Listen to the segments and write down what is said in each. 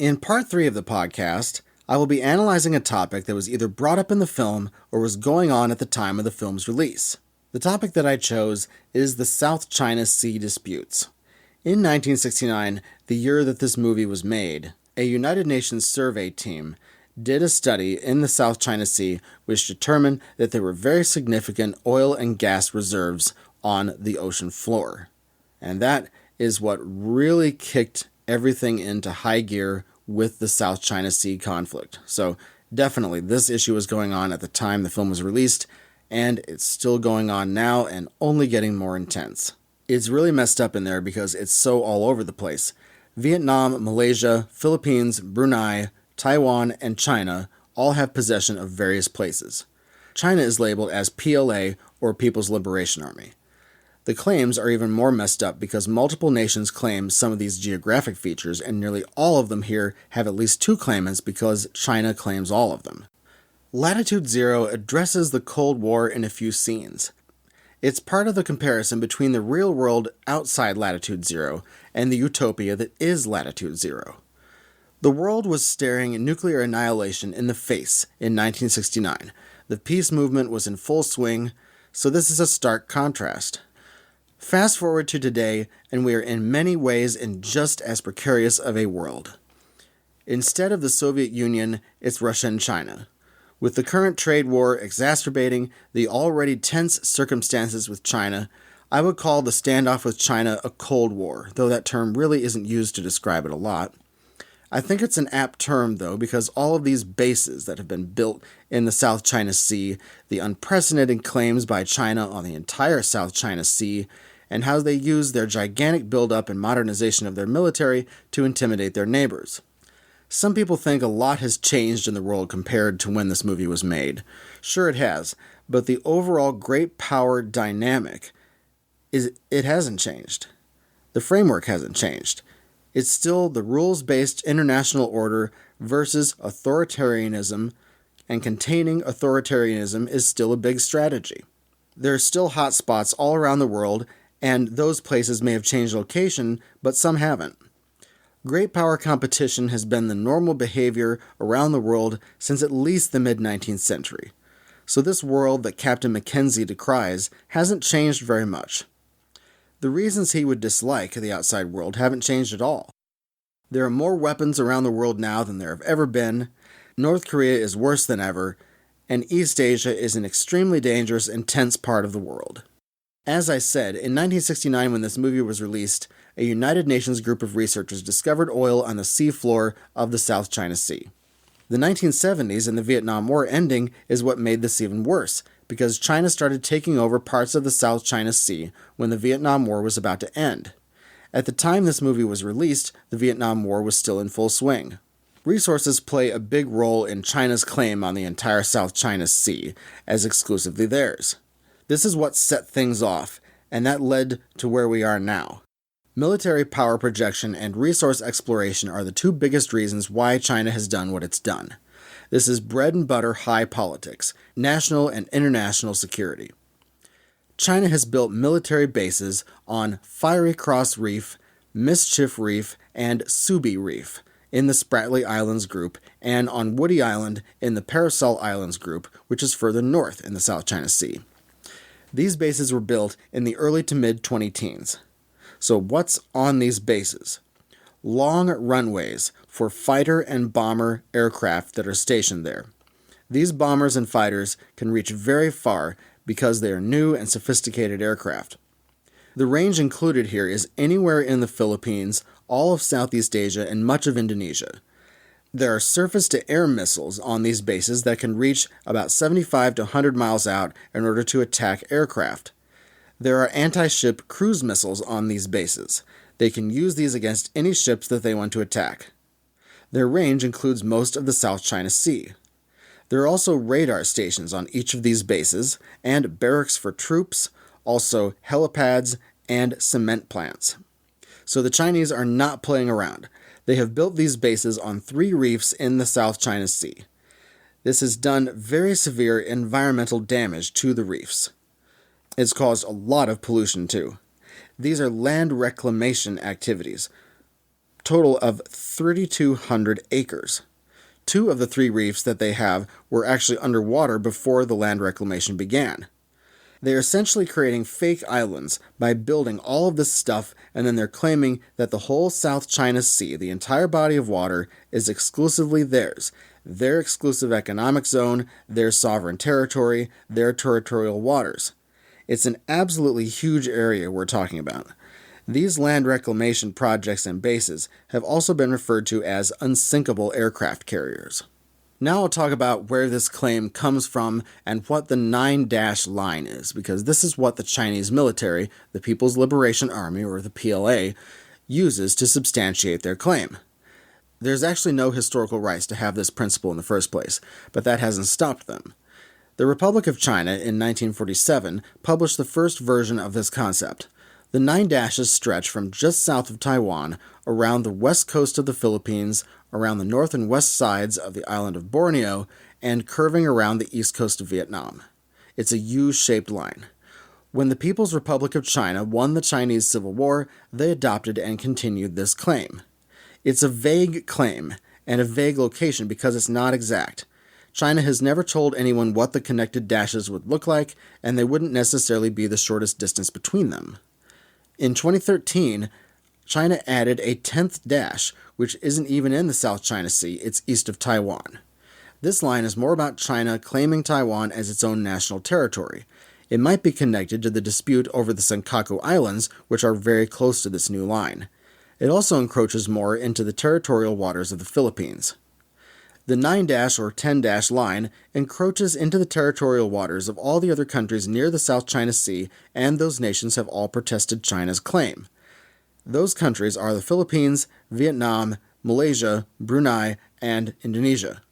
In part 3 of the podcast, I will be analyzing a topic that was either brought up in the film or was going on at the time of the film's release. The topic that I chose is the South China Sea disputes. In 1969, the year that this movie was made, a United Nations survey team did a study in the South China Sea which determined that there were very significant oil and gas reserves on the ocean floor. And that is what really kicked everything into high gear with the South China Sea conflict. So definitely this issue was going on at the time the film was released, and it's still going on now and only getting more intense. It's really messed up in there because it's so all over the place. Vietnam, Malaysia, Philippines, Brunei, Taiwan, and China all have possession of various places. China is labeled as PLA, or People's Liberation Army. The claims are even more messed up because multiple nations claim some of these geographic features, and nearly all of them here have at least 2 claimants because China claims all of them. Latitude Zero addresses the Cold War in a few scenes. It's part of the comparison between the real world outside Latitude Zero and the utopia that is Latitude Zero. The world was staring nuclear annihilation in the face in 1969. The peace movement was in full swing, so this is a stark contrast. Fast forward to today, and we are in many ways in just as precarious of a world. Instead of the Soviet Union, it's Russia and China. With the current trade war exacerbating the already tense circumstances with China, I would call the standoff with China a Cold War, though that term really isn't used to describe it a lot. I think it's an apt term, though, because all of these bases that have been built in the South China Sea, the unprecedented claims by China on the entire South China Sea, and how they use their gigantic buildup and modernization of their military to intimidate their neighbors. Some people think a lot has changed in the world compared to when this movie was made. Sure it has, but the overall great power dynamic it hasn't changed. The framework hasn't changed. It's still the rules-based international order versus authoritarianism, and containing authoritarianism is still a big strategy. There are still hot spots all around the world, and those places may have changed location, but some haven't. Great power competition has been the normal behavior around the world since at least the mid-19th century. So this world that Captain Mackenzie decries hasn't changed very much. The reasons he would dislike the outside world haven't changed at all. There are more weapons around the world now than there have ever been, North Korea is worse than ever, and East Asia is an extremely dangerous and tense part of the world. As I said, in 1969 when this movie was released, a United Nations group of researchers discovered oil on the seafloor of the South China Sea. The 1970s and the Vietnam War ending is what made this even worse, because China started taking over parts of the South China Sea when the Vietnam War was about to end. At the time this movie was released, the Vietnam War was still in full swing. Resources play a big role in China's claim on the entire South China Sea as exclusively theirs. This is what set things off, and that led to where we are now. Military power projection and resource exploration are the 2 biggest reasons why China has done what it's done. This is bread and butter high politics, national and international security. China has built military bases on Fiery Cross Reef, Mischief Reef, and Subi Reef in the Spratly Islands group, and on Woody Island in the Paracel Islands group, which is further north in the South China Sea. These bases were built in the early to mid-2010s. So what's on these bases? Long runways for fighter and bomber aircraft that are stationed there. These bombers and fighters can reach very far because they are new and sophisticated aircraft. The range included here is anywhere in the Philippines, all of Southeast Asia, and much of Indonesia. There are surface-to-air missiles on these bases that can reach about 75 to 100 miles out in order to attack aircraft. There are anti-ship cruise missiles on these bases. They can use these against any ships that they want to attack. Their range includes most of the South China Sea. There are also radar stations on each of these bases, and barracks for troops, also helipads, and cement plants. So the Chinese are not playing around. They have built these bases on 3 reefs in the South China Sea. This has done very severe environmental damage to the reefs. It's caused a lot of pollution too. These are land reclamation activities. total of 3,200 acres. 2 of the 3 reefs that they have were actually underwater before the land reclamation began. They're essentially creating fake islands by building all of this stuff, and then they're claiming that the whole South China Sea, the entire body of water, is exclusively theirs. Their exclusive economic zone, their sovereign territory, their territorial waters. It's an absolutely huge area we're talking about. These land reclamation projects and bases have also been referred to as unsinkable aircraft carriers. Now I'll talk about where this claim comes from and what the 9-dash line is, because this is what the Chinese military, the People's Liberation Army, or the PLA, uses to substantiate their claim. There's actually no historical rights to have this principle in the first place, but that hasn't stopped them. The Republic of China in 1947 published the first version of this concept. The 9 dashes stretch from just south of Taiwan, around the west coast of the Philippines, around the north and west sides of the island of Borneo, and curving around the east coast of Vietnam. It's a U-shaped line. When the People's Republic of China won the Chinese Civil War, they adopted and continued this claim. It's a vague claim, and a vague location because it's not exact. China has never told anyone what the connected dashes would look like, and they wouldn't necessarily be the shortest distance between them. In 2013, China added a 10th dash, which isn't even in the South China Sea, it's east of Taiwan. This line is more about China claiming Taiwan as its own national territory. It might be connected to the dispute over the Senkaku Islands, which are very close to this new line. It also encroaches more into the territorial waters of the Philippines. The 9-dash or 10-dash line encroaches into the territorial waters of all the other countries near the South China Sea, and those nations have all protested China's claim. Those countries are the Philippines, Vietnam, Malaysia, Brunei, and Indonesia.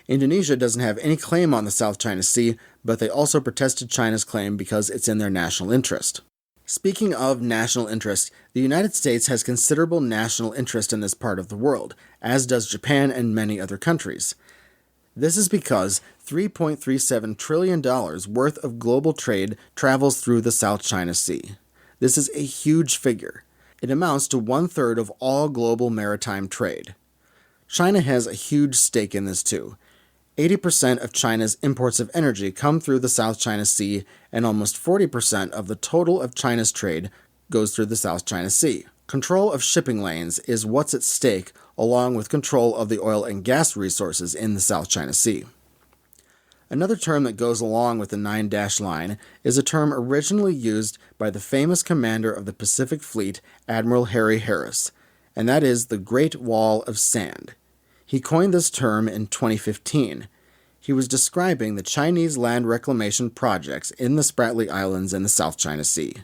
Indonesia doesn't have any claim on the South China Sea, but they also protested China's claim because it's in their national interest. Speaking of national interest, the United States has considerable national interest in this part of the world, as does Japan and many other countries. This is because $3.37 trillion worth of global trade travels through the South China Sea. This is a huge figure. It amounts to 1/3 of all global maritime trade. China has a huge stake in this too. 80% of China's imports of energy come through the South China Sea, and almost 40% of the total of China's trade goes through the South China Sea. Control of shipping lanes is what's at stake, along with control of the oil and gas resources in the South China Sea. Another term that goes along with the 9-dash line is a term originally used by the famous commander of the Pacific Fleet, Admiral Harry Harris, and that is the Great Wall of Sand. He coined this term in 2015. He was describing the Chinese land reclamation projects in the Spratly Islands and the South China Sea.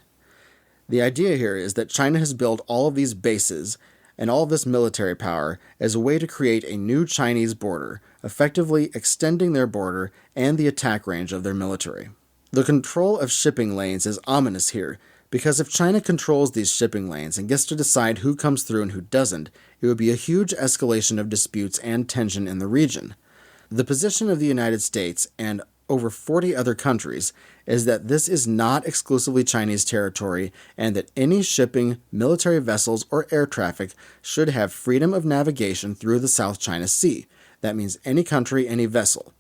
The idea here is that China has built all of these bases and all of this military power as a way to create a new Chinese border, effectively extending their border and the attack range of their military. The control of shipping lanes is ominous here, because if China controls these shipping lanes and gets to decide who comes through and who doesn't, it would be a huge escalation of disputes and tension in the region. The position of the United States and over 40 other countries is that this is not exclusively Chinese territory, and that any shipping, military vessels, or air traffic should have freedom of navigation through the South China Sea. That means any country, any vessel.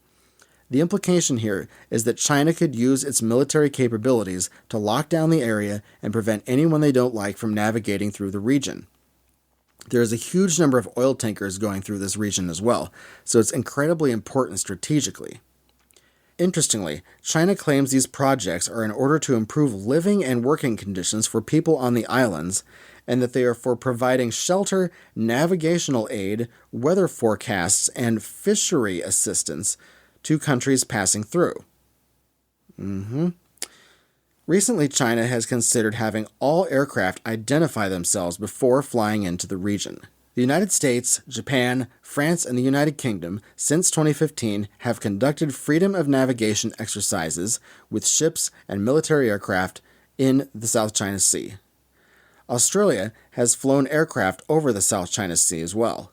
The implication here is that China could use its military capabilities to lock down the area and prevent anyone they don't like from navigating through the region. There is a huge number of oil tankers going through this region as well, so it's incredibly important strategically. Interestingly, China claims these projects are in order to improve living and working conditions for people on the islands, and that they are for providing shelter, navigational aid, weather forecasts, and fishery assistance to countries passing through. Recently, China has considered having all aircraft identify themselves before flying into the region. The United States, Japan, France, and the United Kingdom, since 2015, have conducted freedom of navigation exercises with ships and military aircraft in the South China Sea. Australia has flown aircraft over the South China Sea as well.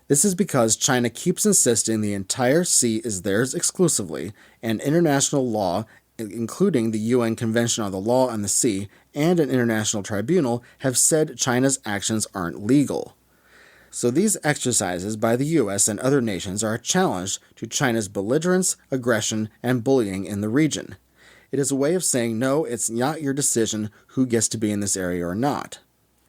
This is because China keeps insisting the entire sea is theirs exclusively, and international law, including the UN Convention on the Law on the Sea and an international tribunal, have said China's actions aren't legal. So these exercises by the U.S. and other nations are a challenge to China's belligerence, aggression, and bullying in the region. It is a way of saying, no, it's not your decision who gets to be in this area or not.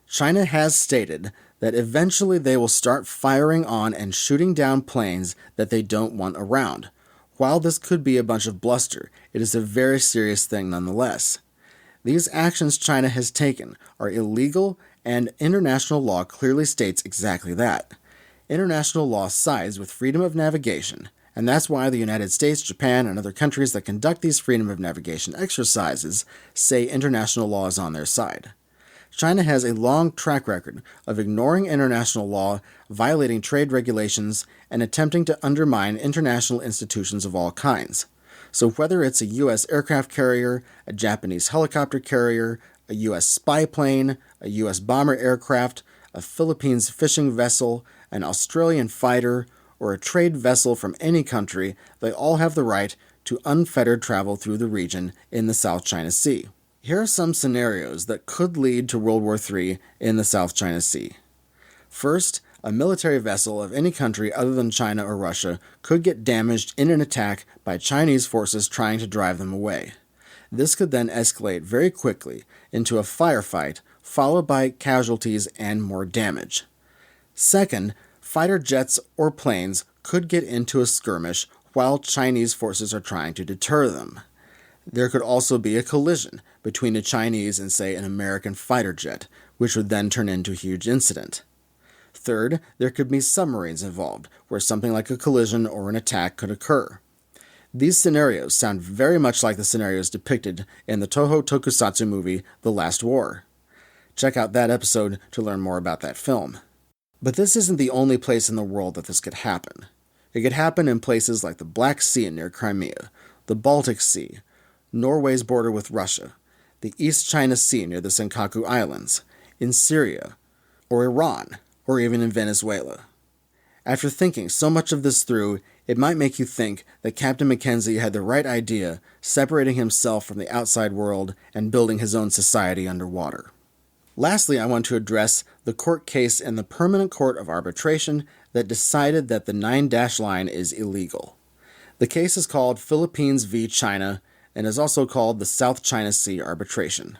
China has stated that eventually they will start firing on and shooting down planes that they don't want around. While this could be a bunch of bluster, it is a very serious thing nonetheless. These actions China has taken are illegal, and international law clearly states exactly that. International law sides with freedom of navigation, and that's why the United States, Japan, and other countries that conduct these freedom of navigation exercises say international law is on their side. China has a long track record of ignoring international law, violating trade regulations, and attempting to undermine international institutions of all kinds. So whether it's a U.S. aircraft carrier, a Japanese helicopter carrier, a U.S. spy plane, a U.S. bomber aircraft, a Philippines fishing vessel, an Australian fighter, or a trade vessel from any country, they all have the right to unfettered travel through the region in the South China Sea. Here are some scenarios that could lead to World War III in the South China Sea. First, a military vessel of any country other than China or Russia could get damaged in an attack by Chinese forces trying to drive them away. This could then escalate very quickly into a firefight, followed by casualties and more damage. Second, fighter jets or planes could get into a skirmish while Chinese forces are trying to deter them. There could also be a collision between a Chinese and, say, an American fighter jet, which would then turn into a huge incident. Third, there could be submarines involved, where something like a collision or an attack could occur. These scenarios sound very much like the scenarios depicted in the Toho tokusatsu movie The Last War. Check out that episode to learn more about that film. But this isn't the only place in the world that this could happen. It could happen in places like the Black Sea near Crimea, the Baltic Sea, Norway's border with Russia, the East China Sea near the Senkaku Islands, in Syria, or Iran, or even in Venezuela. After thinking so much of this through, it might make you think that Captain Mackenzie had the right idea, separating himself from the outside world and building his own society underwater. Lastly, I want to address the court case in the Permanent Court of Arbitration that decided that the 9-dash line is illegal. The case is called Philippines v. China and is also called the South China Sea Arbitration.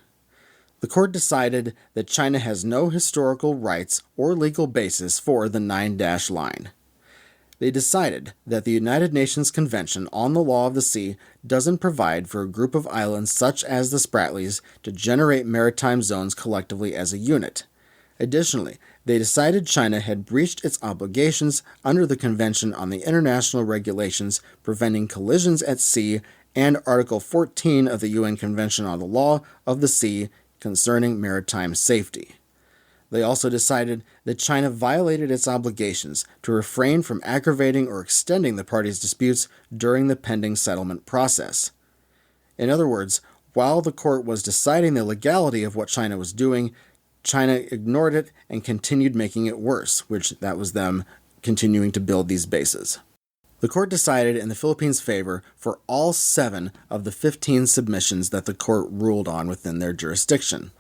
The court decided that China has no historical rights or legal basis for the 9-dash line. They decided that the United Nations Convention on the Law of the Sea doesn't provide for a group of islands such as the Spratlys to generate maritime zones collectively as a unit. Additionally, they decided China had breached its obligations under the Convention on the International Regulations Preventing Collisions at Sea and Article 14 of the UN Convention on the Law of the Sea concerning maritime safety. They also decided that China violated its obligations to refrain from aggravating or extending the parties' disputes during the pending settlement process. In other words, while the court was deciding the legality of what China was doing, China ignored it and continued making it worse, which that was them continuing to build these bases. The court decided in the Philippines' favor for all 7 of the 15 submissions that the court ruled on within their jurisdiction.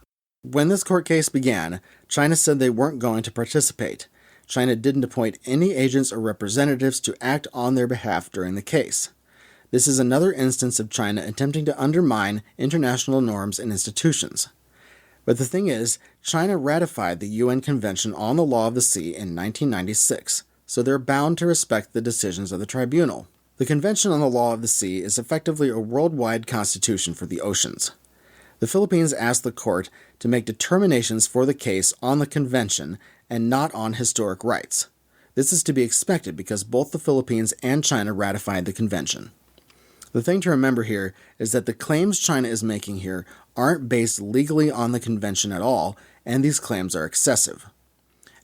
When this court case began, China said they weren't going to participate. China didn't appoint any agents or representatives to act on their behalf during the case. This is another instance of China attempting to undermine international norms and institutions. But the thing is, China ratified the UN Convention on the Law of the Sea in 1996, so they're bound to respect the decisions of the tribunal. The Convention on the Law of the Sea is effectively a worldwide constitution for the oceans. The Philippines asked the court to make determinations for the case on the convention and not on historic rights. This is to be expected because both the Philippines and China ratified the convention. The thing to remember here is that the claims China is making here aren't based legally on the convention at all, and these claims are excessive.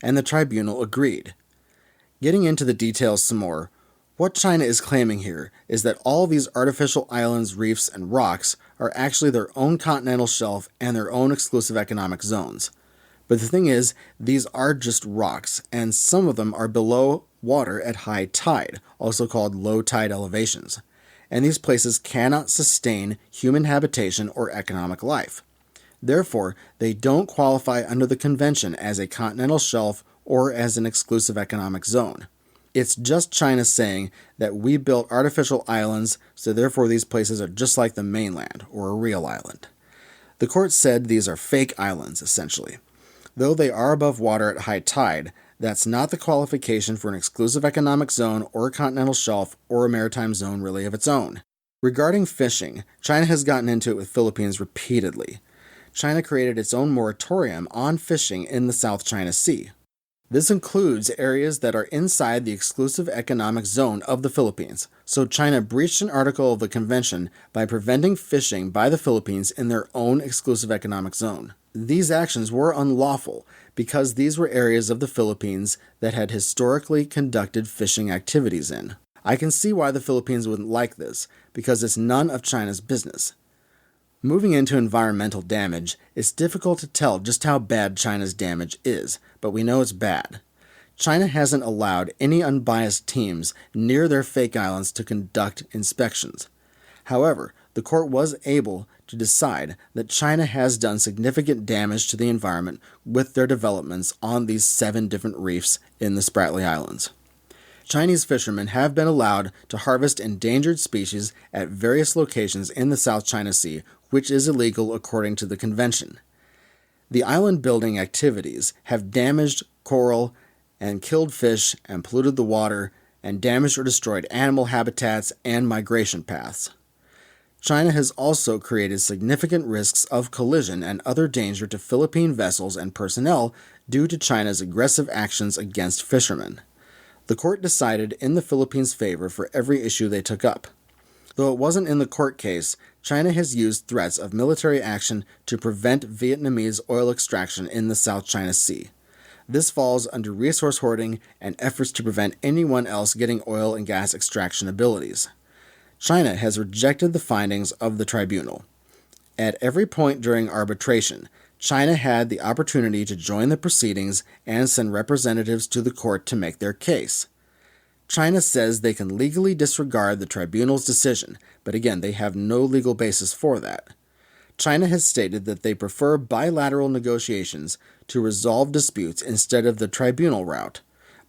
And the tribunal agreed. Getting into the details some more, what China is claiming here is that all these artificial islands, reefs, and rocks are actually their own continental shelf and their own exclusive economic zones. But the thing is, these are just rocks, and some of them are below water at high tide, also called low tide elevations. And these places cannot sustain human habitation or economic life. Therefore, they don't qualify under the convention as a continental shelf or as an exclusive economic zone. It's just China saying that we built artificial islands, so therefore these places are just like the mainland, or a real island. The court said these are fake islands, essentially. Though they are above water at high tide, that's not the qualification for an exclusive economic zone or a continental shelf or a maritime zone really of its own. Regarding fishing, China has gotten into it with Philippines repeatedly. China created its own moratorium on fishing in the South China Sea. This includes areas that are inside the exclusive economic zone of the Philippines, so China breached an article of the convention by preventing fishing by the Philippines in their own exclusive economic zone. These actions were unlawful because these were areas of the Philippines that had historically conducted fishing activities in. I can see why the Philippines wouldn't like this, because it's none of China's business. Moving into environmental damage, it's difficult to tell just how bad China's damage is, but we know it's bad. China hasn't allowed any unbiased teams near their fake islands to conduct inspections. However, the court was able to decide that China has done significant damage to the environment with their developments on these 7 different reefs in the Spratly Islands. Chinese fishermen have been allowed to harvest endangered species at various locations in the South China Sea, which is illegal according to the convention. The island-building activities have damaged coral and killed fish and polluted the water and damaged or destroyed animal habitats and migration paths. China has also created significant risks of collision and other danger to Philippine vessels and personnel due to China's aggressive actions against fishermen. The court decided in the Philippines' favor for every issue they took up. Though it wasn't in the court case, China has used threats of military action to prevent Vietnamese oil extraction in the South China Sea. This falls under resource hoarding and efforts to prevent anyone else getting oil and gas extraction abilities. China has rejected the findings of the tribunal. At every point during arbitration, China had the opportunity to join the proceedings and send representatives to the court to make their case. China says they can legally disregard the tribunal's decision, but again, they have no legal basis for that. China has stated that they prefer bilateral negotiations to resolve disputes instead of the tribunal route,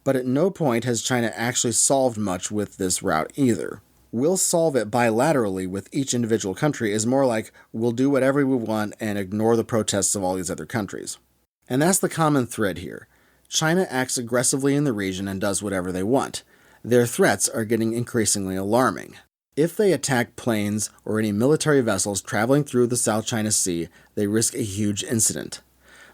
but at no point has China actually solved much with this route either. We'll solve it bilaterally with each individual country is more like we'll do whatever we want and ignore the protests of all these other countries. And that's the common thread here. China acts aggressively in the region and does whatever they want. Their threats are getting increasingly alarming. If they attack planes or any military vessels traveling through the South China Sea, they risk a huge incident.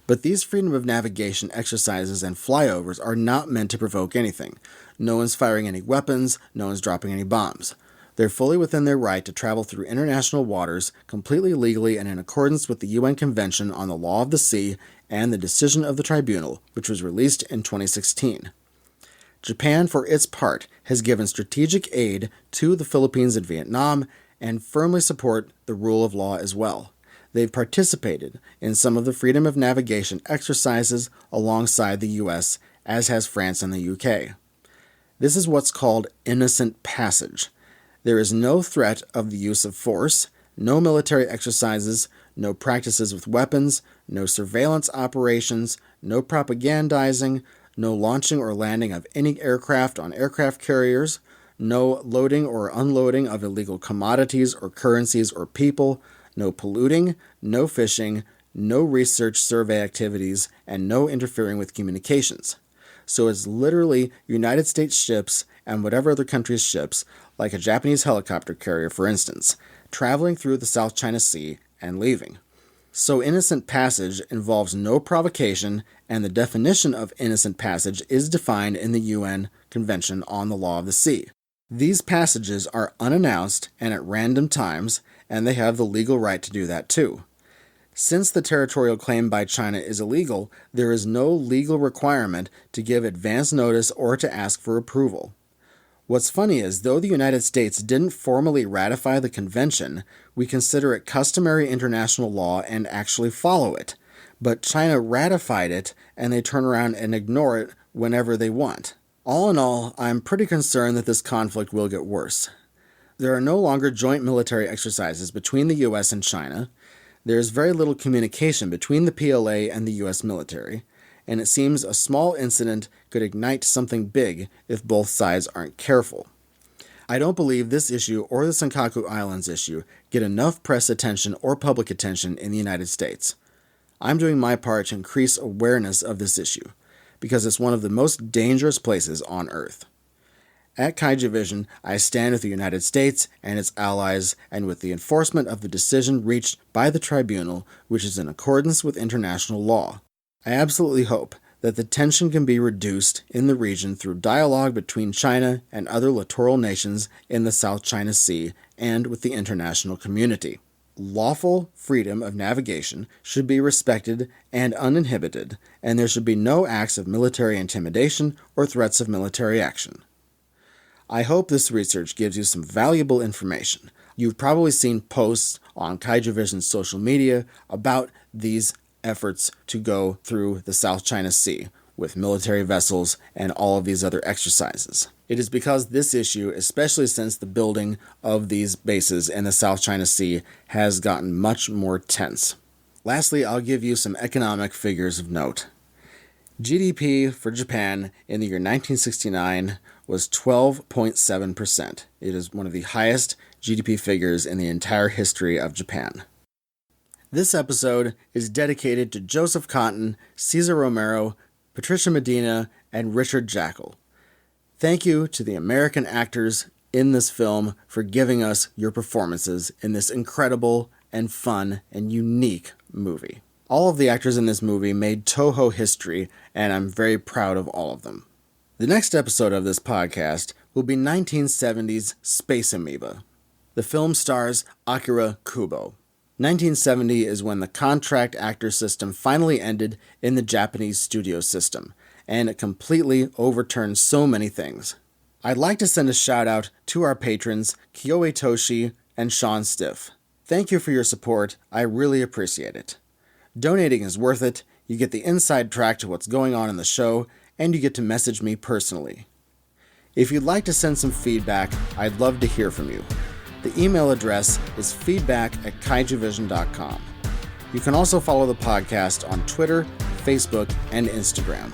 But these freedom of navigation exercises and flyovers are not meant to provoke anything. No one's firing any weapons, no one's dropping any bombs. They're fully within their right to travel through international waters completely legally and in accordance with the UN Convention on the Law of the Sea and the decision of the tribunal, which was released in 2016. Japan, for its part, has given strategic aid to the Philippines and Vietnam and firmly support the rule of law as well. They've participated in some of the freedom of navigation exercises alongside the US, as has France and the UK. This is what's called innocent passage. There is no threat of the use of force, no military exercises, no practices with weapons, no surveillance operations, no propagandizing, no launching or landing of any aircraft on aircraft carriers, no loading or unloading of illegal commodities or currencies or people, no polluting, no fishing, no research survey activities, and no interfering with communications. So it's literally United States ships and whatever other country's ships, like a Japanese helicopter carrier for instance, traveling through the South China Sea and leaving. So innocent passage involves no provocation, and the definition of innocent passage is defined in the UN Convention on the Law of the Sea. These passages are unannounced and at random times, and they have the legal right to do that too. Since the territorial claim by China is illegal, there is no legal requirement to give advance notice or to ask for approval. What's funny is, though the United States didn't formally ratify the convention, we consider it customary international law and actually follow it. But China ratified it, and they turn around and ignore it whenever they want. All in all, I'm pretty concerned that this conflict will get worse. There are no longer joint military exercises between the US and China. There is very little communication between the PLA and the US military. and it seems a small incident could ignite something big if both sides aren't careful. I don't believe this issue or the Senkaku Islands issue get enough press attention or public attention in the United States. I'm doing my part to increase awareness of this issue, because it's one of the most dangerous places on Earth. At Kaijuvision, I stand with the United States and its allies and with the enforcement of the decision reached by the tribunal, which is in accordance with international law. I absolutely hope that the tension can be reduced in the region through dialogue between China and other littoral nations in the South China Sea and with the international community. Lawful freedom of navigation should be respected and uninhibited, and there should be no acts of military intimidation or threats of military action. I hope this research gives you some valuable information. You've probably seen posts on Kaijuvision's social media about these efforts to go through the South China Sea with military vessels and all of these other exercises. It is because this issue, especially since the building of these bases in the South China Sea, has gotten much more tense. Lastly, I'll give you some economic figures of note. GDP for Japan in the year 1969 was 12.7%. It is one of the highest GDP figures in the entire history of Japan. This episode is dedicated to Joseph Cotton, Cesar Romero, Patricia Medina, and Richard Jackal. Thank you to the American actors in this film for giving us your performances in this incredible and fun and unique movie. All of the actors in this movie made Toho history, and I'm very proud of all of them. The next episode of this podcast will be 1970's Space Amoeba. The film stars Akira Kubo. 1970 is when the contract actor system finally ended in the Japanese studio system, and it completely overturned so many things. I'd like to send a shout out to our patrons, Kyoe Toshi and Sean Stiff. Thank you for your support, I really appreciate it. Donating is worth it, you get the inside track to what's going on in the show, and you get to message me personally. If you'd like to send some feedback, I'd love to hear from you. The email address is feedback@kaijuvision.com. You can also follow the podcast on Twitter, Facebook, and Instagram.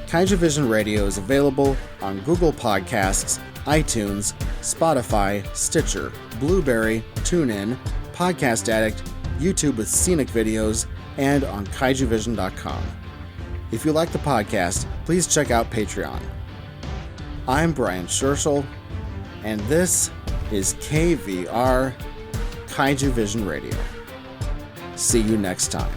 Kaijuvision Radio is available on Google Podcasts, iTunes, Spotify, Stitcher, Blueberry, TuneIn, Podcast Addict, YouTube with scenic videos, and on kaijuvision.com. If you like the podcast, please check out Patreon. I'm Brian Scherschel, and this is KVR Kaijuvision Radio. See you next time.